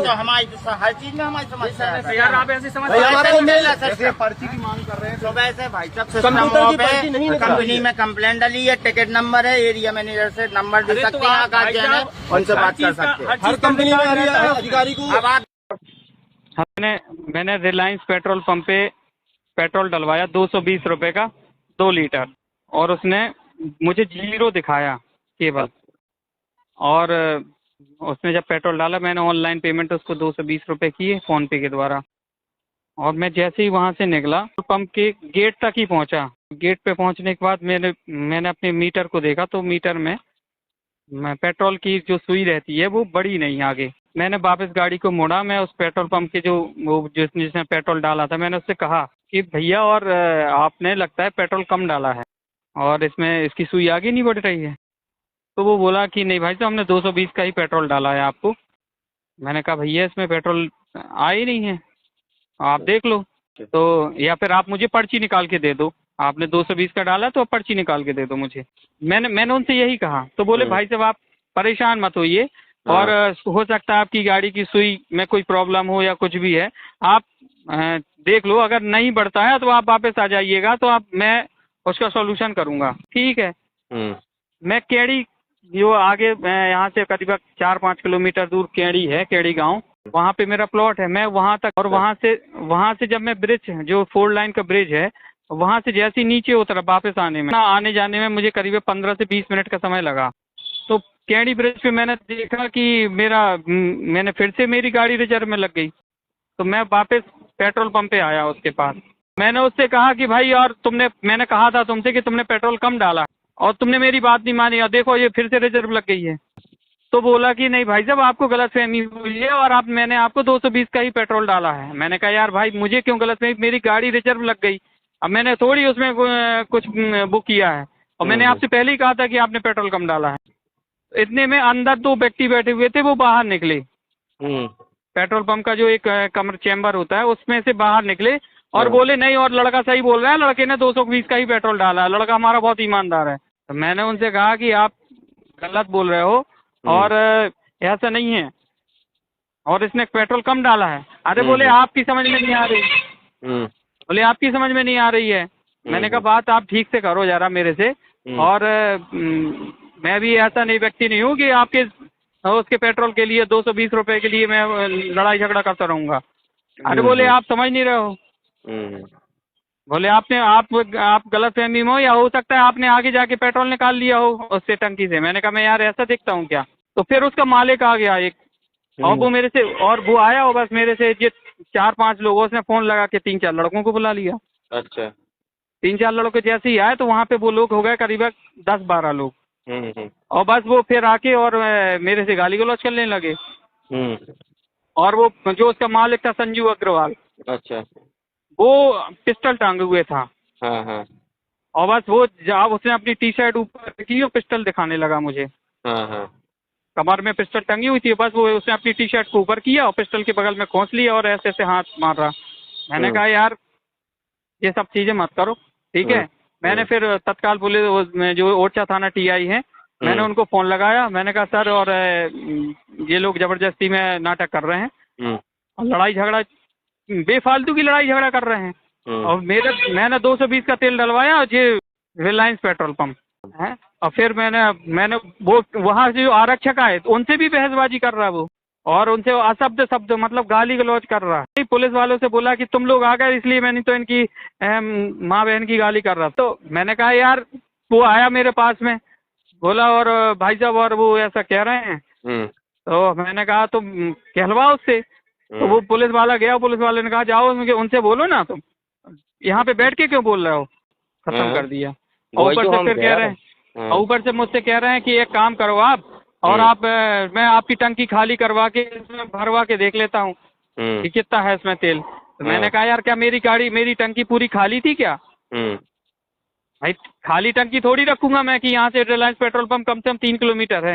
तो हमारी हर चीज में हमारी समस्या है यार। आप ऐसी समझ पर्ची की मांग कर रहे हैं सुबह से भाई साहब सिस्टम पे कंपनी में कंप्लेंट डाली है, टिकट नंबर है, एरिया मैनेजर से नंबर दे सकते हैं, आकाश जैन है, उनसे बात कर सकते हैं। हर कंपनी में अधिकारी को। अब आप मैंने रिलायंस पेट्रोल पंप पे पेट्रोल डलवाया 220 रुपए का 2 लीटर, और उसने मुझे 0 दिखाया केवल। और उसने जब पेट्रोल डाला, मैंने ऑनलाइन पेमेंट उसको 220 रुपए किए फ़ोन पे के द्वारा। और मैं जैसे ही वहाँ से निकला पंप के गेट तक ही पहुँचा। गेट पे पहुँचने के बाद मैंने अपने मीटर को देखा, तो मीटर में पेट्रोल की जो सुई रहती है वो बड़ी नहीं आगे। मैंने वापस गाड़ी को मोड़ा। मैं उस पेट्रोल पंप के जिसने पेट्रोल डाला था, मैंने उससे कहा कि भैया, और आपने लगता है पेट्रोल कम डाला है और इसमें इसकी सुई आगे नहीं बढ़ रही है। तो वो बोला कि नहीं भाई साहब, हमने 220 का ही पेट्रोल डाला है आपको। मैंने कहा भैया, इसमें पेट्रोल आ ही नहीं है, आप देख लो। तो या फिर आप मुझे पर्ची निकाल के दे दो, आपने 220 का डाला तो पर्ची निकाल के दे दो मुझे। मैंने उनसे यही कहा। तो बोले भाई साहब, आप परेशान मत होइए, और हो सकता है आपकी गाड़ी की सुई में कोई प्रॉब्लम हो या कुछ भी है, आप देख लो, अगर नहीं बढ़ता है तो आप वापस आ जाइएगा, तो मैं उसका सॉल्यूशन करूँगा। ठीक है। मैं केड़ी, जो आगे यहाँ से करीबन 4-5 किलोमीटर दूर केड़ी है, केड़ी गांव, वहाँ पे मेरा प्लॉट है। मैं वहाँ तक, और वहाँ से जब मैं ब्रिज, जो 4 लाइन का ब्रिज है, वहाँ से जैसे ही नीचे उतरा, वापस आने जाने में मुझे करीब 15 से 20 मिनट का समय लगा। तो केड़ी ब्रिज पे मैंने देखा कि मैंने फिर से मेरी गाड़ी रिजर्व में लग गई। तो मैं वापस पेट्रोल पंप पे आया उसके पास। मैंने उससे कहा कि भाई, और मैंने कहा था तुमसे कि तुमने पेट्रोल कम डाला और तुमने मेरी बात नहीं मानी, और देखो ये फिर से रिजर्व लग गई है। तो बोला कि नहीं भाई साहब, आपको गलतफहमी हुई है, और मैंने आपको 220 का ही पेट्रोल डाला है। मैंने कहा यार भाई, मुझे क्यों गलतफहमी, मेरी गाड़ी रिजर्व लग गई, अब मैंने थोड़ी उसमें कुछ बुक किया है, और मैंने आपसे पहले ही कहा था कि आपने पेट्रोल कम डाला है। इतने में अंदर 2 व्यक्ति बैठे हुए थे, वो बाहर निकले। पेट्रोल पंप का जो एक कमर चैम्बर होता है, उसमें से बाहर निकले और बोले नहीं, और लड़का सही बोल रहा है, लड़के ने 220 का ही पेट्रोल डाला है, लड़का हमारा बहुत ईमानदार है। तो मैंने उनसे कहा कि आप गलत बोल रहे हो, और ऐसा नहीं है, और इसने पेट्रोल कम डाला है। अरे बोले आपकी समझ में नहीं आ रही, बोले आपकी समझ में नहीं आ रही है। मैंने कहा बात आप ठीक से करो जरा मेरे से, और मैं भी ऐसा नहीं व्यक्ति नहीं हूँ कि आपके उसके पेट्रोल के लिए 220 रुपए के लिए मैं लड़ाई झगड़ा करता रहूँगा। अरे बोले आप समझ नहीं रहे हो, बोले आप गलतफहमी में हो, या हो सकता है आपने आगे जाके पेट्रोल निकाल लिया हो उससे टंकी से। मैंने कहा मैं यार ऐसा दिखता हूँ क्या? तो फिर उसका मालिक आ गया एक, और वो मेरे से, और वो आया हो बस मेरे से 4-5 लोगों, उसने फोन लगा के 3-4 लड़कों को बुला लिया। अच्छा। 3-4 लड़के जैसे ही आए तो वहाँ पे वो लोग हो गए करीबन 10-12 लोग। और बस वो फिर आके और मेरे से गाली गलौज करने लगे। और वो जो उसका मालिक था, संजू अग्रवाल, अच्छा, वो पिस्टल टांगे हुए था। हाँ। और बस वो जब उसने अपनी टी शर्ट ऊपर की और पिस्टल दिखाने लगा मुझे। हाँ। कमर में पिस्टल टंगी हुई थी, बस वो उसने अपनी टी शर्ट को ऊपर किया और पिस्टल के बगल में खोस लिया और ऐसे ऐसे हाथ मार रहा। मैंने कहा यार ये सब चीजें मत करो, ठीक है। मैंने फिर तत्काल पुलिस जो ओरछा थाना टीआई है, मैंने उनको फोन लगाया। मैंने कहा सर, और ये लोग जबरदस्ती में नाटक कर रहे हैं और लड़ाई झगड़ा, बेफालतू की लड़ाई झगड़ा कर रहे हैं। और मैंने 220 का तेल डलवाया, और ये रिलायंस पेट्रोल पंप है। और फिर मैंने वो वहाँ से जो आरक्षक आए उनसे भी बहसबाजी कर रहा है वो, और उनसे शब्द मतलब गाली गलौज कर रहा है। पुलिस वालों से बोला कि तुम लोग आ गए इसलिए मैंने तो इनकी माँ बहन की गाली कर रहा। तो मैंने कहा यार, वो आया मेरे पास में, बोला और भाई साहब, और वो ऐसा कह रहे हैं। तो मैंने कहा तुम कहलवा उससे। तो वो पुलिस वाला गया, पुलिस वाले ने कहा जाओ उनसे बोलो ना, तुम यहाँ पे बैठ के क्यों बोल रहे हो, खत्म कर दिया। और ऊपर से फिर कह रहे हैं, ऊपर से मुझसे कह रहे हैं कि एक काम करो आप, और मैं आपकी टंकी खाली करवा के इसमें भरवा के देख लेता हूँ कि कितना है इसमें तेल। तो मैंने कहा यार, क्या मेरी टंकी पूरी खाली थी क्या? भाई खाली टंकी थोड़ी रखूंगा मैं कि यहाँ से रिलायंस पेट्रोल पंप कम से कम 3 किलोमीटर है।